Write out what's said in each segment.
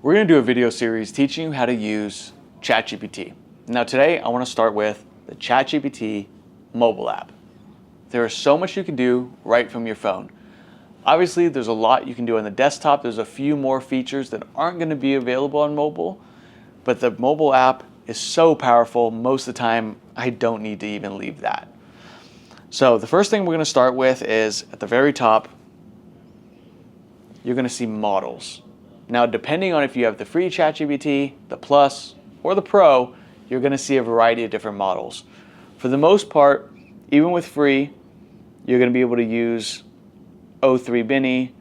We're going to do a video series teaching you how to use ChatGPT. Now today I want to start with the ChatGPT mobile app. There is so much you can do right from your phone. Obviously there's a lot you can do on the desktop. There's a few more features that aren't going to be available on mobile, but the mobile app is so powerful most of the time I don't need to even leave that. So the first thing we're going to start with is at the very top, you're going to see models. Now, depending on if you have the free ChatGPT, the Plus, or the Pro, you're going to see a variety of different models. For the most part, even with free, you're going to be able to use O3 Mini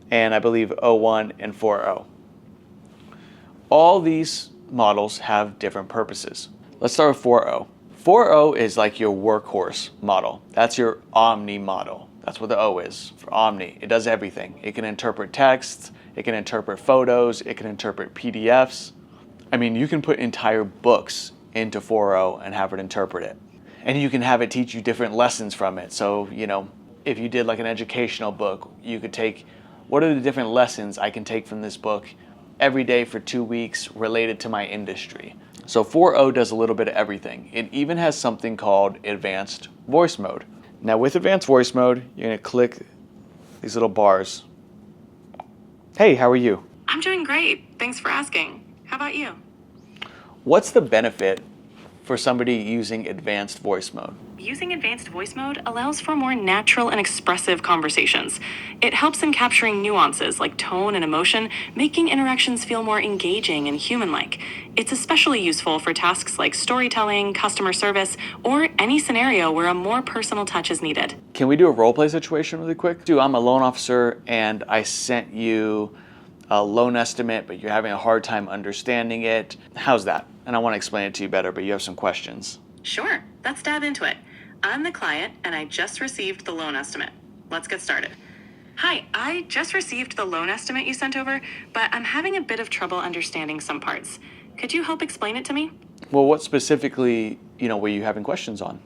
and I believe O1 and 4.0. All these models have different purposes. Let's start with 4.0. 4.0 is like your workhorse model. That's your Omni model. That's what the O is for Omni. It does everything. It can interpret text, it can interpret photos, it can interpret PDFs. I mean, you can put entire books into 4.0 and have it interpret it. And you can have it teach you different lessons from it. So, if you did like an educational book, you could take, what are the different lessons I can take from this book every day for 2 weeks related to my industry? So 4.0 does a little bit of everything. It even has something called advanced voice mode. Now with advanced voice mode, you're going to click these little bars. Hey, how are you? I'm doing great. Thanks for asking. How about you? What's the benefit for somebody using advanced voice mode? Using advanced voice mode allows for more natural and expressive conversations. It helps in capturing nuances like tone and emotion, making interactions feel more engaging and human-like. It's especially useful for tasks like storytelling, customer service, or any scenario where a more personal touch is needed. Can we do a role play situation really quick? I'm a loan officer and I sent you a loan estimate, but you're having a hard time understanding it. How's that? And I want to explain it to you better, but you have some questions. Sure, let's dive into it. I'm the client and I just received the loan estimate. Let's get started. Hi, I just received the loan estimate you sent over, but I'm having a bit of trouble understanding some parts. Could you help explain it to me? Well, what specifically, were you having questions on?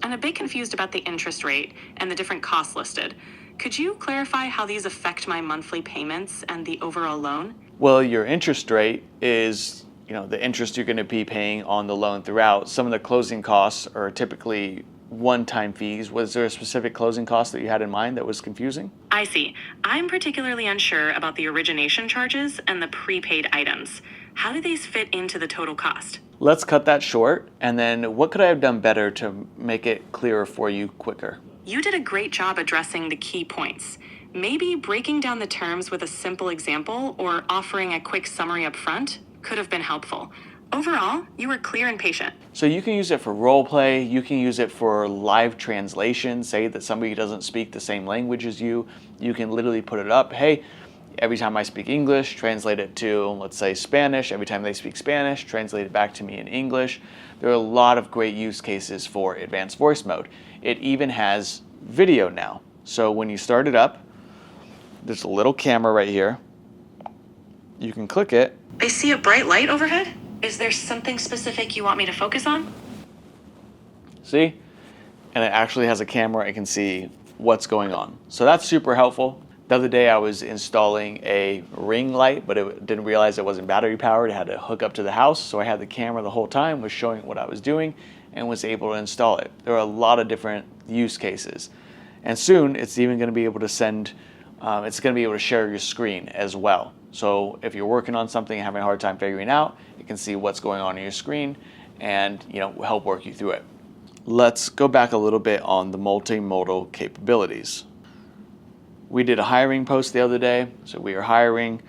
I'm a bit confused about the interest rate and the different costs listed. Could you clarify how these affect my monthly payments and the overall loan? Well, your interest rate is, the interest you're going to be paying on the loan throughout. Some of the closing costs are typically one-time fees. Was there a specific closing cost that you had in mind that was confusing? I see. I'm particularly unsure about the origination charges and the prepaid items. How do these fit into the total cost? Let's cut that short. And then what could I have done better to make it clearer for you quicker? You did a great job addressing the key points. Maybe breaking down the terms with a simple example or offering a quick summary up front could have been helpful. Overall, you were clear and patient. So you can use it for role play, you can use it for live translation, say that somebody doesn't speak the same language as you can literally put it up, hey, every time I speak English, translate it to, let's say, Spanish. Every time they speak Spanish, translate it back to me in English. There are a lot of great use cases for advanced voice mode. It even has video now. So when you start it up, there's a little camera right here. You can click it. I see a bright light overhead. Is there something specific you want me to focus on? See? And it actually has a camera. I can see what's going on. So that's super helpful. The other day I was installing a ring light, but it didn't realize it wasn't battery powered. It had to hook up to the house. So I had the camera the whole time, was showing what I was doing, and was able to install it. There are a lot of different use cases. And soon it's even going to be able to it's going to be able to share your screen as well. So if you're working on something and having a hard time figuring out, it can see what's going on your screen and help work you through it. Let's go back a little bit on the multimodal capabilities. We did a hiring post the other day. So we are hiring,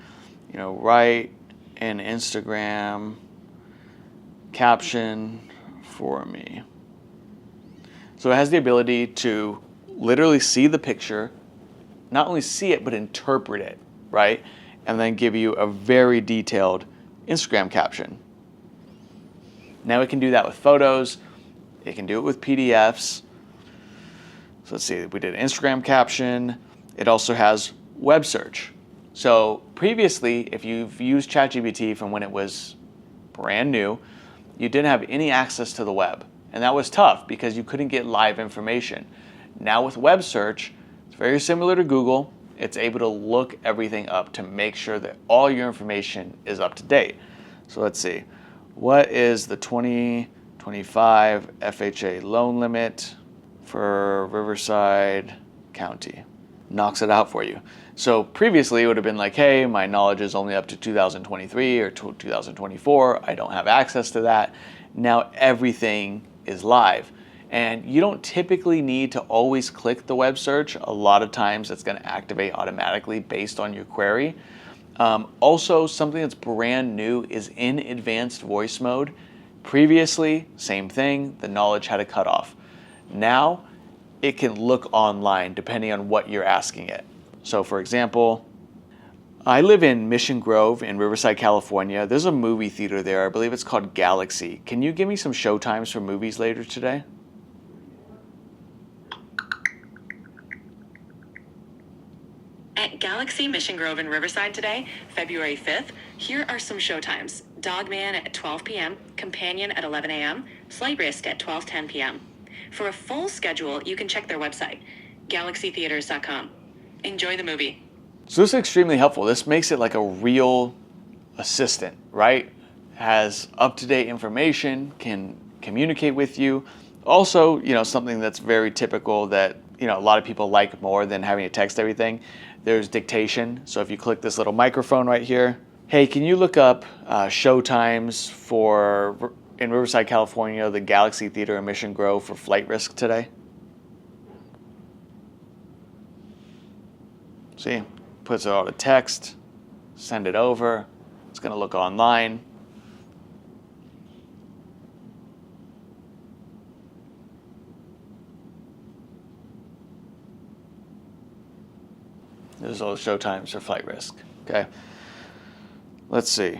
write an Instagram caption for me. So it has the ability to literally see the picture, not only see it, but interpret it, right? And then give you a very detailed Instagram caption. Now it can do that with photos. It can do it with PDFs. So let's see, we did an Instagram caption. It also has web search. So previously, if you've used ChatGPT from when it was brand new, you didn't have any access to the web. And that was tough because you couldn't get live information. Now with web search, it's very similar to Google. It's able to look everything up to make sure that all your information is up to date. So let's see. What is the 2025 FHA loan limit for Riverside County? Knocks it out for you. So previously it would have been like, hey, my knowledge is only up to 2023 or 2024. I don't have access to that. Now everything is live. And you don't typically need to always click the web search. A lot of times it's going to activate automatically based on your query. Also, something that's brand new is in advanced voice mode. Previously, same thing, the knowledge had a cutoff. Now, it can look online depending on what you're asking it. So for example, I live in Mission Grove in Riverside, California. There's a movie theater there. I believe it's called Galaxy. Can you give me some show times for movies later today? At Galaxy Mission Grove in Riverside today, February 5th, here are some showtimes. Dogman at 12 p.m., Companion at 11 a.m., Slight Risk at 12:10 p.m. For a full schedule, you can check their website, galaxytheaters.com. Enjoy the movie. So this is extremely helpful. This makes it like a real assistant, right? Has up-to-date information, can communicate with you. Also, something that's very typical that, a lot of people like more than having to text everything. There's dictation. So if you click this little microphone right here, hey, can you look up show times in Riverside, California, the Galaxy Theater in Mission Grove for Flight Risk today? See, puts it all to text, send it over. It's going to look online. There's all the show times for Flight Risk. Okay. Let's see.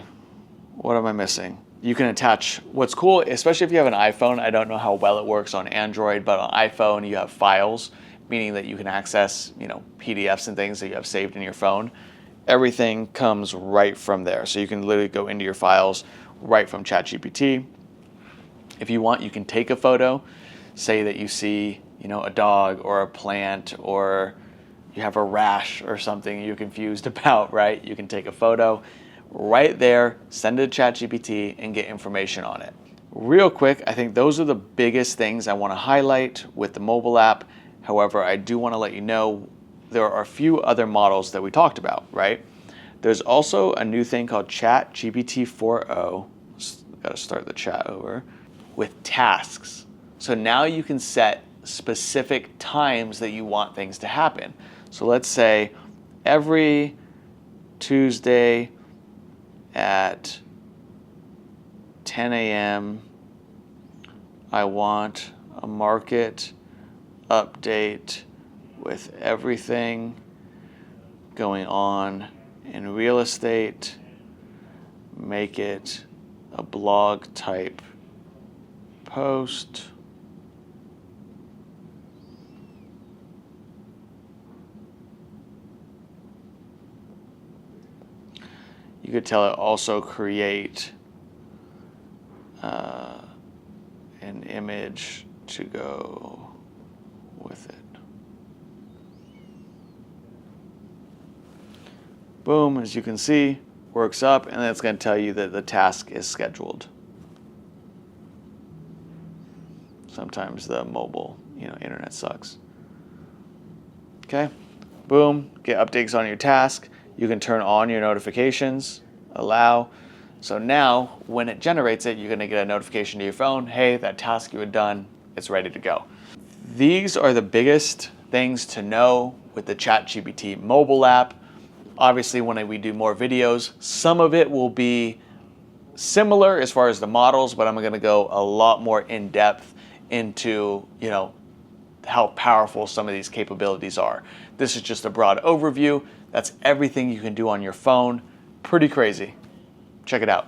What am I missing? You can attach, what's cool, especially if you have an iPhone, I don't know how well it works on Android, but on iPhone you have files, meaning that you can access, PDFs and things that you have saved in your phone. Everything comes right from there. So you can literally go into your files right from ChatGPT. If you want, you can take a photo, say that you see, a dog or a plant or you have a rash or something you're confused about, right? You can take a photo right there, send it to ChatGPT, and get information on it. Real quick, I think those are the biggest things I want to highlight with the mobile app. However, I do want to let you know there are a few other models that we talked about, right? There's also a new thing called ChatGPT 4.0. Got to start the chat over. With tasks. So now you can set specific times that you want things to happen. So let's say every Tuesday at 10 a.m. I want a market update with everything going on in real estate. Make it a blog type post. You could tell it also create an image to go with it. Boom, as you can see, works up, and then it's going to tell you that the task is scheduled. Sometimes the mobile, internet sucks. Okay, boom, get updates on your task. You can turn on your notifications, allow. So now when it generates it, you're going to get a notification to your phone. Hey, that task you had done, it's ready to go. These are the biggest things to know with the ChatGPT mobile app. Obviously, when we do more videos, some of it will be similar as far as the models, but I'm going to go a lot more in depth into, how powerful some of these capabilities are. This is just a broad overview. That's everything you can do on your phone. Pretty crazy. Check it out.